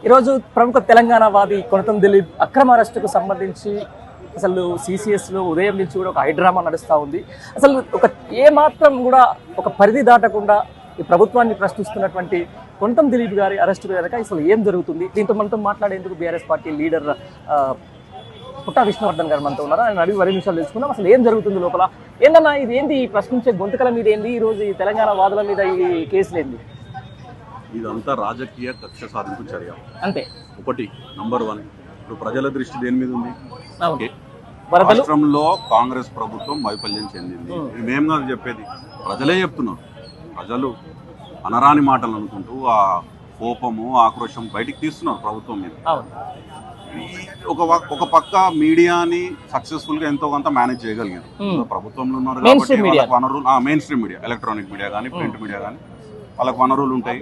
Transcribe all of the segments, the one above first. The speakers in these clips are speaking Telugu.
ఈరోజు ప్రముఖ తెలంగాణ వాది కొనతం దిలీప్ అక్రమ అరెస్టుకు సంబంధించి అసలు సిసిఎస్లో ఉదయం నుంచి కూడా ఒక హైడ్రామా నడుస్తూ ఉంది. అసలు ఏమాత్రం కూడా ఒక పరిధి దాటకుండా ఈ ప్రభుత్వాన్ని ప్రశ్నిస్తున్నటువంటి కొనతం దిలీప్ గారి అరెస్టు కనుక అసలు ఏం జరుగుతుంది, దీంతో మనతో మాట్లాడేందుకు బీఆర్ఎస్ పార్టీ లీడర్ పుట్టా విష్ణువర్ధన్ గారు మనతో ఉన్నారు. ఆయన అడిగి 2 నిమిషాలు తెలుసుకుందాం. అసలు ఏం జరుగుతుంది లోపల, ఏందన్నా ఇది ఏంది, ఈ ప్రశ్నించే గొంతుకల మీద ఏంది, ఈరోజు ఈ తెలంగాణ వాదుల మీద ఈ కేసులు ఏంది? ఇదంతా రాజకీయ కక్ష సాధింపు చర్య అంతే. ఒకటి నంబర్ 1, ఇప్పుడు ప్రజల దృష్టి దేని మీద ఉంది? రాష్ట్రంలో కాంగ్రెస్ ప్రభుత్వం వైఫల్యం చెందింది. మేం కాదు చెప్పేది, ప్రజలే చెప్తున్నారు. ప్రజలు అనరాని మాటలు అనుకుంటూ ఆ కోపము ఆక్రోశం బయటికి తీస్తున్నారు ప్రభుత్వం మీద. ఒక పక్క మీడియాని సక్సెస్ఫుల్ గా ఎంతో కొంత మేనేజ్ చేయగలిగారు. ప్రభుత్వంలో ఉన్నారు కాబట్టి వనరులు, main stream media, electronic media కానీ ప్రింట్ మీడియా కానీ వాళ్ళకు వనరులు ఉంటాయి.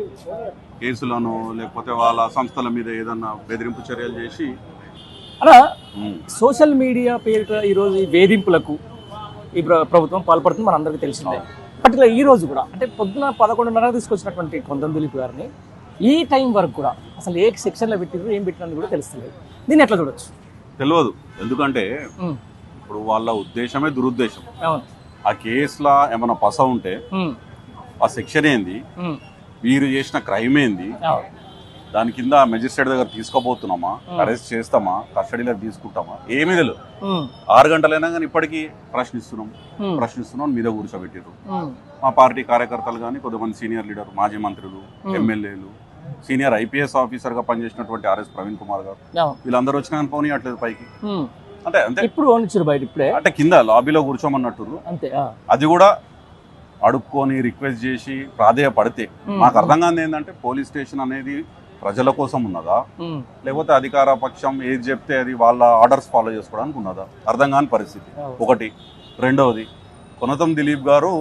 కేసులను లేకపోతే వాళ్ళ సంస్థల మీద ఏదన్నా బెదిరింపు చర్యలు చేసి అలా సోషల్ మీడియా పేరిట ఈరోజు ఈ వేధింపులకు ఈ ప్రభుత్వం పాల్పడుతుంది, మన అందరికీ తెలిసిందే. పర్టికులర్ ఈ రోజు కూడా అంటే పొద్దున 11:30 తీసుకొచ్చినటువంటి కొనతం దిలీప్ గారిని ఈ టైం వరకు కూడా అసలు ఏ సెక్షన్లో పెట్టిరు, ఏం పెట్టినది కూడా తెలుస్తుంది. దీన్ని ఎట్లా చూడొచ్చు? తెలియదు. ఎందుకంటే ఇప్పుడు వాళ్ళ ఉద్దేశమే దురుద్దేశం. ఆ కేసులో ఏమైనా పస ఉంటే ఆ సెక్షన్ ఏంది, వీరు చేసిన క్రైమ్ ఏంది, దాని కింద మెజిస్ట్రేట్ దగ్గర తీసుకోబోతున్నామా, అరెస్ట్ చేస్తామా, కస్టడీలో తీసుకుంటామా, ఏమీ తెలియదు. 6 గంటలైనా కానీ ఇప్పటికీ ప్రశ్నిస్తున్నాం మీద కూర్చోబెట్టారు. మా పార్టీ కార్యకర్తలు కానీ కొంతమంది సీనియర్ లీడర్, మాజీ మంత్రులు, ఎమ్మెల్యేలు, సీనియర్ ఐపీఎస్ ఆఫీసర్ గా పనిచేసినటువంటి ఆర్ఎస్ ప్రవీణ్ కుమార్ గారు, వీళ్ళందరూ వచ్చినా కానీ పోనీయట్లేదు పైకి. అంటే అంతే, ఇప్పుడు బయట ఇప్పుడే అంటే కింద లాబీలో కూర్చోమన్నట్టు. అది కూడా అడుక్కొని రిక్వెస్ట్ చేసి ప్రాధేయపడితే మాకు అర్థం కాదు ఏంటంటే, పోలీస్ స్టేషన్ అనేది ప్రజల కోసం ఉన్నదా, లేకపోతే అధికార పక్షం ఏది చెప్తే అది వాళ్ళ ఆర్డర్స్ ఫాలో చేసుకోవడానికి ఉన్నదా, అర్థం కాని పరిస్థితి ఒకటి. రెండవది, కొనతం దిలీప్ గారు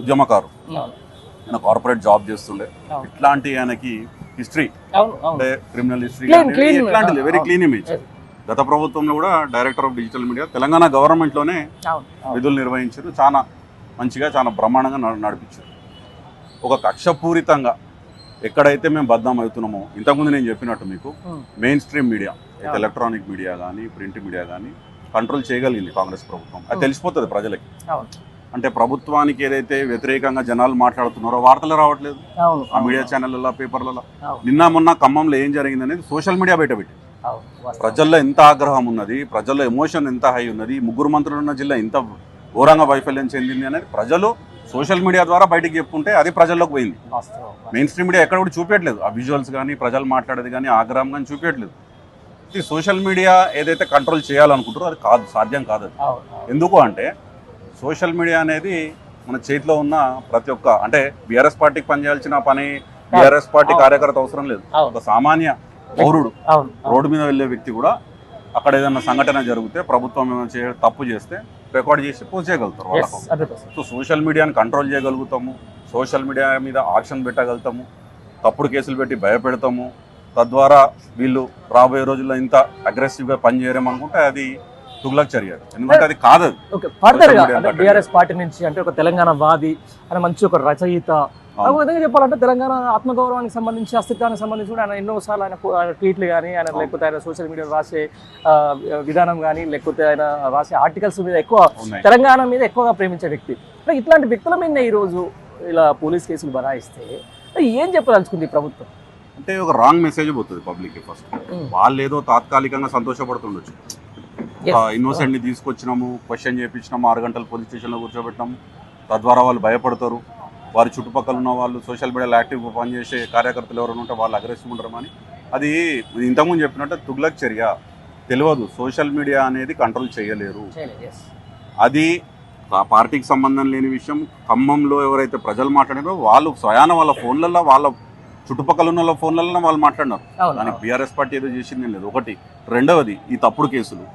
ఉద్యమకారు, ఆయన కార్పొరేట్ జాబ్ చేస్తుండే. ఇట్లాంటి ఆయనకి హిస్టరీ అంటే క్రిమినల్ హిస్టరీ ఇట్లాంటి వెరీ క్లీన్ ఇమేజ్. గత ప్రభుత్వంలో కూడా director of digital media Telangana గవర్నమెంట్లోనే విధులు నిర్వహించారు. చాలా మంచిగా, చాలా బ్రహ్మాండంగా నడిపించారు. ఒక కక్షపూరితంగా ఎక్కడైతే మేము బద్నాం అవుతున్నామో, ఇంతకుముందు నేను చెప్పినట్టు మీకు main stream media, electronic media కానీ ప్రింట్ మీడియా కానీ కంట్రోల్ చేయగలిగింది కాంగ్రెస్ ప్రభుత్వం. అది తెలిసిపోతుంది ప్రజలకి. అంటే ప్రభుత్వానికి ఏదైతే వ్యతిరేకంగా జనాలు మాట్లాడుతున్నారో వార్తలు రావట్లేదు ఆ మీడియా ఛానళ్ళలో, పేపర్లలో. నిన్న మొన్న ఖమ్మంలో ఏం జరిగింది అనేది సోషల్ మీడియా బయటపెట్టి ప్రజల్లో ఎంత ఆగ్రహం ఉన్నది, ప్రజల్లో ఎమోషన్ ఎంత హై ఉన్నది, 3 మంత్రులు ఉన్న జిల్లా ఇంత ఘోరంగా వైఫల్యం చెందింది అనేది ప్రజలు సోషల్ మీడియా ద్వారా బయటకు చెప్పుకుంటే అది ప్రజల్లోకి పోయింది. మెయిన్ స్ట్రీమ్ మీడియా ఎక్కడ కూడా చూపించట్లేదు. ఆ విజువల్స్ కానీ ప్రజలు మాట్లాడేది కానీ ఆగ్రహం కానీ చూపించట్లేదు. ఈ సోషల్ మీడియా ఏదైతే కంట్రోల్ చేయాలనుకుంటారో అది కాదు, సాధ్యం కాదు. ఎందుకు అంటే సోషల్ మీడియా అనేది మన చేతిలో ఉన్న ప్రతి ఒక్క, అంటే బీఆర్ఎస్ పార్టీకి పనిచేయాల్సిన పని బీఆర్ఎస్ పార్టీ కార్యకర్త అవసరం లేదు. ఒక సామాన్య పౌరుడు, రోడ్డు మీద వెళ్ళే వ్యక్తి కూడా అక్కడ ఏదైనా సంఘటన జరిగితే, ప్రభుత్వం ఏమైనా తప్పు చేస్తే రికార్డ్ చేసి పోస్ట్ చేయగలుగుతారు వాళ్ళకు. సో సోషల్ మీడియాని కంట్రోల్ చేయగలుగుతాము, సోషల్ మీడియా మీద యాక్షన్ పెట్టగలుగుతాము, తప్పుడు కేసులు పెట్టి భయపెడతాము. తద్వారా వీళ్ళు రాబోయే రోజుల్లో ఇంత అగ్రెసివ్గా పనిచేయరేమనుకుంటే అది తుగ్లక్ చర్య. ఎందుకంటే అది కాదు. బీఆర్ఎస్ పార్టీ నుంచి అంటే ఒక తెలంగాణ వాది అని మంచి ఒక రచయిత, విధంగా చెప్పాలంటే తెలంగాణ ఆత్మగౌరవానికి సంబంధించి, అస్తిత్వానికి సంబంధించి కూడా ఆయన ఎన్నోసార్లు ఆయన ట్వీట్లు కానీ, ఆయన లేకపోతే ఆయన సోషల్ మీడియాలో రాసే విధానం కానీ, లేకపోతే ఆయన రాసే ఆర్టికల్స్ మీద ఎక్కువ, తెలంగాణ మీద ఎక్కువగా ప్రేమించే వ్యక్తి. ఇట్లాంటి వ్యక్తుల మీద ఈరోజు ఇలా పోలీస్ కేసులు బనాయిస్తే ఏం చెప్పదలుచుకుంది ప్రభుత్వం? అంటే ఒక రాంగ్ మెసేజ్ పోతుంది పబ్లిక్. ఫస్ట్ వాళ్ళు ఏదో తాత్కాలికంగా సంతోషపడుతుండొచ్చు, ఇన్నోసెంట్ ని తీసుకొచ్చినాము, క్వశ్చన్ చేయించినాము, 6 గంటలు పోలీస్ స్టేషన్లో కూర్చోబెట్టినాము, తద్వారా వాళ్ళు భయపడతారు. వారి చుట్టుపక్కల ఉన్న వాళ్ళు సోషల్ మీడియాలో యాక్టివ్గా పనిచేసే కార్యకర్తలు ఎవరైనా ఉంటే వాళ్ళు అగ్రెసివ్ ఉంటారని, అది ఇంతకుముందు చెప్పినట్టు తుగ్లక్ చర్య. తెలియదు, సోషల్ మీడియా అనేది కంట్రోల్ చేయలేరు. అది పార్టీకి సంబంధం లేని విషయం. ఖమ్మంలో ఎవరైతే ప్రజలు మాట్లాడారో వాళ్ళు స్వయాన వాళ్ళ ఫోన్లలో, వాళ్ళ చుట్టుపక్కల ఉన్న ఫోన్లలో వాళ్ళు మాట్లాడినారు. దానికి బీఆర్ఎస్ పార్టీ ఏదో చేసింది లేదు. ఒకటి. రెండవది, ఈ తప్పుడు కేసులు,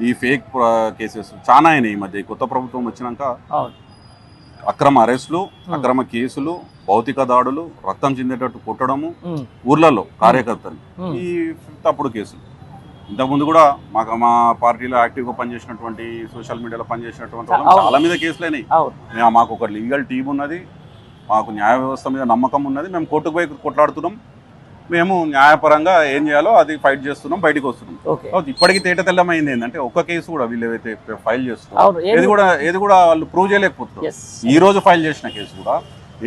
ఈ ఫేక్ కేసెస్ చాలా అయినాయి ఈ మధ్య. కొత్త ప్రభుత్వం వచ్చినాక అక్రమ అరెస్టులు, అక్రమ కేసులు, భౌతిక దాడులు, రక్తం చెందేటట్టు కొట్టడము, ఊర్లలో కార్యకర్తలు, ఈ తప్పుడు కేసులు. ఇంతకుముందు కూడా మా పార్టీలో యాక్టివ్గా పనిచేసినటువంటి, సోషల్ మీడియాలో పనిచేసినటువంటి చాలా మీద కేసులు అయినాయి. మాకు ఒక లీగల్ టీం ఉన్నది, మాకు న్యాయ వ్యవస్థ మీద నమ్మకం ఉన్నది. మేము కోర్టుకు పోయి కొట్లాడుతున్నాం. మేము న్యాయపరంగా ఏం చేయాలో అది ఫైట్ చేస్తున్నాం, బయటకు వస్తున్నాం. ఓకే. కాబట్టి ఇప్పటికీ తేట తెల్లమైంది ఏంటంటే ఒక్క కేసు కూడా వీళ్ళు ఏవైతే ఫైల్ చేస్తున్నారు అవును. ఏది కూడా వాళ్ళు ప్రూవ్ చేయలేకపోతున్నారు. Yes. ఈ రోజు ఫైల్ చేసిన కేసు కూడా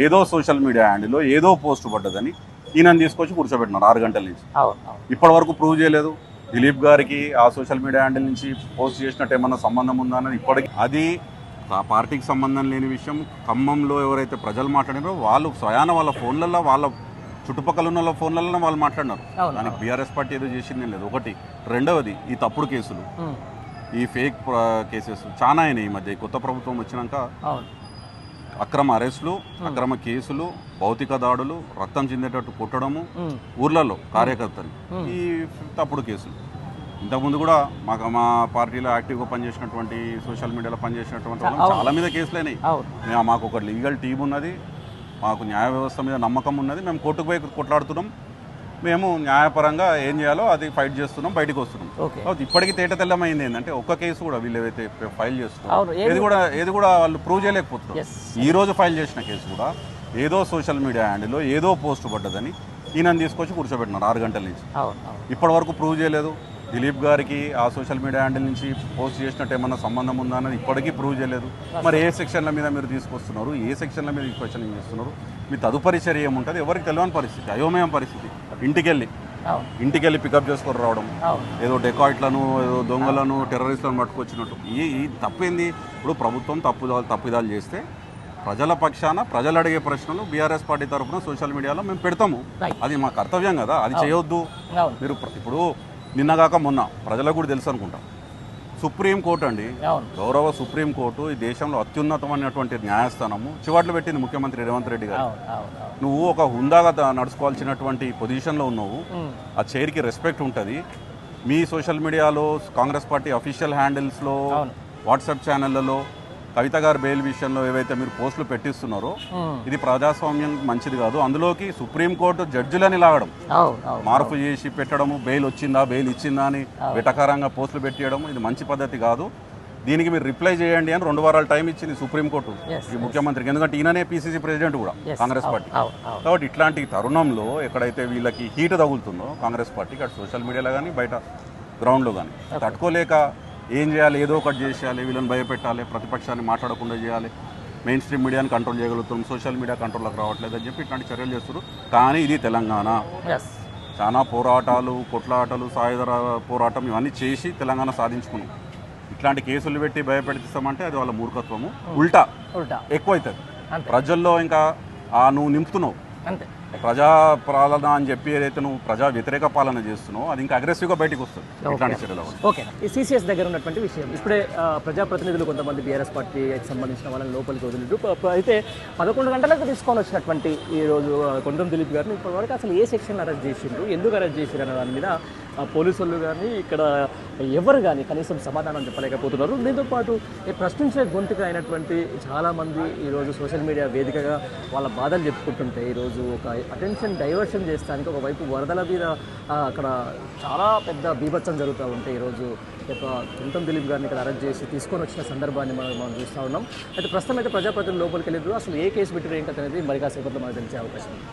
ఏదో సోషల్ మీడియా హ్యాండిల్లో ఏదో పోస్ట్ పడ్డదని ఈయనని తీసుకొచ్చి కూర్చోబెట్టినారు 6 గంటల నుంచి. అవును, అవును. ఇప్పటి వరకు ప్రూవ్ చేయలేదు. దిలీప్ గారికి ఆ సోషల్ మీడియా హ్యాండిల్ నుంచి పోస్ట్ చేసినట్టు ఏమన్నా సంబంధం ఉందా అన్నది ఇప్పటికి అది ఆ పార్టీకి సంబంధం లేని విషయం. ఖమ్మంలో ఎవరైతే ప్రజలు మాట్లాడినారో వాళ్ళు స్వయాన వాళ్ళ ఫోన్లలో వాళ్ళ చుట్టుపక్కల ఉన్న వాళ్ళ ఫోన్లలో వాళ్ళు మాట్లాడినారు. అవును. దానికి బీఆర్ఎస్ పార్టీ ఏదో చేసింది లేదు. ఒకటి. రెండవది ఈ తప్పుడు కేసులు, ఈ ఫేక్ కేసెస్ చాలా అయినాయి ఈ మధ్య. ఈ కొత్త ప్రభుత్వం వచ్చినాక అవును. అక్రమ అరెస్టులు, అక్రమ కేసులు, భౌతిక దాడులు, రక్తం చెందేటట్టు కొట్టడము, ఊర్లలో కార్యకర్తలు, ఈ తప్పుడు కేసులు. ఇంతకుముందు కూడా మా పార్టీలో యాక్టివ్గా పనిచేసినటువంటి సోషల్ మీడియాలో పనిచేసినటువంటి వాళ్ళు చాలా మీద కేసులు అయినాయి. మాకు ఒక లీగల్ టీం ఉన్నది, మాకు న్యాయ వ్యవస్థ మీద నమ్మకం ఉన్నది. మేము కోర్టుకు పోయి కొట్లాడుతున్నాం. మేము న్యాయపరంగా ఏం చేయాలో అది ఫైట్ చేస్తున్నాం, బయటకు వస్తున్నాం. కాబట్టి ఇప్పటికీ తేట తెల్లమైంది ఏంటంటే ఒక్క కేసు కూడా వీళ్ళు ఏవైతే ఫైల్ చేస్తున్నారు ఏది కూడా వాళ్ళు ప్రూవ్ చేయలేకపోతున్నారు. ఈ రోజు ఫైల్ చేసిన కేసు కూడా ఏదో సోషల్ మీడియా హ్యాండిల్లో ఏదో పోస్ట్ పడ్డదని ఈయనని తీసుకొచ్చి కూర్చోబెట్టినారు 6 గంటల నుంచి. ఇప్పటి వరకు ప్రూవ్ చేయలేదు. దిలీప్ గారికి ఆ సోషల్ మీడియా హ్యాండిల్ నుంచి పోస్ట్ చేసినట్టు ఏమన్నా సంబంధం ఉందా అన్నది ఇప్పటికీ ప్రూవ్ చేయలేదు. మరి ఏ సెక్షన్ల మీద మీరు తీసుకొస్తున్నారు, ఏ సెక్షన్ల మీద క్వశ్చనింగ్ చేస్తున్నారు, మీ తదుపరి చర్య ఏముంటుంది ఎవరికి తెలియని పరిస్థితి, అయోమయం పరిస్థితి. ఇంటికెళ్ళి పికప్ చేసుకొని రావడం, ఏదో డెకాయిట్లను, ఏదో దొంగలను, టెర్రరిస్టులను పట్టుకొచ్చినట్టు. ఈ తప్పేంది? ఇప్పుడు ప్రభుత్వం తప్పిదాలు చేస్తే ప్రజల పక్షాన ప్రజలు అడిగే ప్రశ్నలు బీఆర్ఎస్ పార్టీ తరఫున సోషల్ మీడియాలో మేము పెడతాము. అది మా కర్తవ్యం కదా, అది చేయొద్దు. మీరు ఇప్పుడు నిన్నగాక మొన్న ప్రజలకు కూడా తెలుసు అనుకుంటాం, సుప్రీంకోర్టు అండి, గౌరవ సుప్రీంకోర్టు ఈ దేశంలో అత్యున్నతమైనటువంటి న్యాయస్థానము చివాట్లు పెట్టింది ముఖ్యమంత్రి రేవంత్ రెడ్డి గారు. నువ్వు ఒక హుందాగా నడుచుకోవాల్సినటువంటి పొజిషన్లో ఉన్నావు, ఆ చైర్కి రెస్పెక్ట్ ఉంటుంది. మీ సోషల్ మీడియాలో కాంగ్రెస్ పార్టీ అఫీషియల్ హ్యాండిల్స్లో, వాట్సాప్ ఛానళ్లలో కవిత గారు బెయిల్ విషయంలో ఏవైతే మీరు పోస్టులు పెట్టిస్తున్నారో ఇది ప్రజాస్వామ్యం మంచిది కాదు. అందులోకి సుప్రీంకోర్టు జడ్జిలని లాగడం, మార్పు చేసి పెట్టడము, బెయిల్ వచ్చిందా, బెయిల్ ఇచ్చిందా అని వెటకారంగా పోస్టులు పెట్టేయడం ఇది మంచి పద్ధతి కాదు. దీనికి మీరు రిప్లై చేయండి అని 2 వారాలు టైం ఇచ్చింది సుప్రీంకోర్టు ఈ ముఖ్యమంత్రికి. ఎందుకంటే ఈయననే పీసీసీ ప్రెసిడెంట్ కూడా కాంగ్రెస్ పార్టీ. కాబట్టి ఇట్లాంటి తరుణంలో ఎక్కడైతే వీళ్ళకి హీట్ తగులుతుందో కాంగ్రెస్ పార్టీకి, అటు సోషల్ మీడియాలో కానీ బయట గ్రౌండ్లో కానీ తట్టుకోలేక ఏం చేయాలి, ఏదో ఒకటి చేసేయాలి, వీళ్ళని భయపెట్టాలి, ప్రతిపక్షాన్ని మాట్లాడకుండా చేయాలి, మెయిన్ స్ట్రీమ్ మీడియాని కంట్రోల్ చేయగలుగుతాం, సోషల్ మీడియా కంట్రోల్లోకి రావట్లేదు అని చెప్పి ఇట్లాంటి చర్యలు చేస్తారు. కానీ ఇది తెలంగాణ. చాలా పోరాటాలు, కొట్లాటలు, సాయుధ పోరాటం ఇవన్నీ చేసి తెలంగాణ సాధించుకున్నాం. ఇట్లాంటి కేసులు పెట్టి భయపెడిస్తామంటే అది వాళ్ళ మూర్ఖత్వము. ఉల్టా ఎక్కువైతుంది ప్రజల్లో. ఇంకా నువ్వు నింపుతున్నావు ప్రజా పాలన అని చెప్పి ఏదైతే నువ్వు ప్రజా వ్యతిరేక పాలన చేస్తున్నావు అది ఇంకా అగ్రెసివ్గా బయటకు వస్తుంది ఇట్లాంటి చర్యలు. ఓకే, ఈ సిసిఎస్ దగ్గర ఉన్నటువంటి విషయం ఇప్పుడే ప్రజాప్రతినిధులు కొంతమంది బీఆర్ఎస్ పార్టీకి సంబంధించిన వాళ్ళని లోపలికి వదిలిండు. అయితే 11 గంటలకు తీసుకొని వచ్చినటువంటి ఈరోజు కొండం దిలీప్ గారిని ఇప్పటివరకు అసలు ఏ సెక్షన్ అరెస్ట్ చేసిండ్రు, ఎందుకు అరెస్ట్ చేసిండ్రు అనే దాని మీద పోలీసులు కానీ ఇక్కడ ఎవరు కానీ కనీసం సమాధానం చెప్పలేకపోతున్నారు. దీంతో పాటు ప్రశ్నించే గొంతుగా అయినటువంటి చాలామంది ఈరోజు సోషల్ మీడియా వేదికగా వాళ్ళ బాధలు చెప్పుకుంటుంటే ఈరోజు ఒక అటెన్షన్ డైవర్షన్ చేస్తానికి ఒకవైపు వరదల మీద అక్కడ చాలా పెద్ద బీభత్సం జరుగుతూ ఉంటే ఈరోజు కొంతం దిలీప్ గారిని ఇక్కడ అరెస్ట్ చేసి తీసుకొని వచ్చిన సందర్భాన్ని మనం చూస్తూ ఉన్నాం. అయితే ప్రస్తుతం అయితే ప్రజాప్రతినిధులు లోపలికి వెళ్ళిದ್ರು. అసలు ఏ కేసు పెట్టారు ఏంటనేది మరి కాసేపట్లో మనకు తెలిసే అవకాశం ఉంది.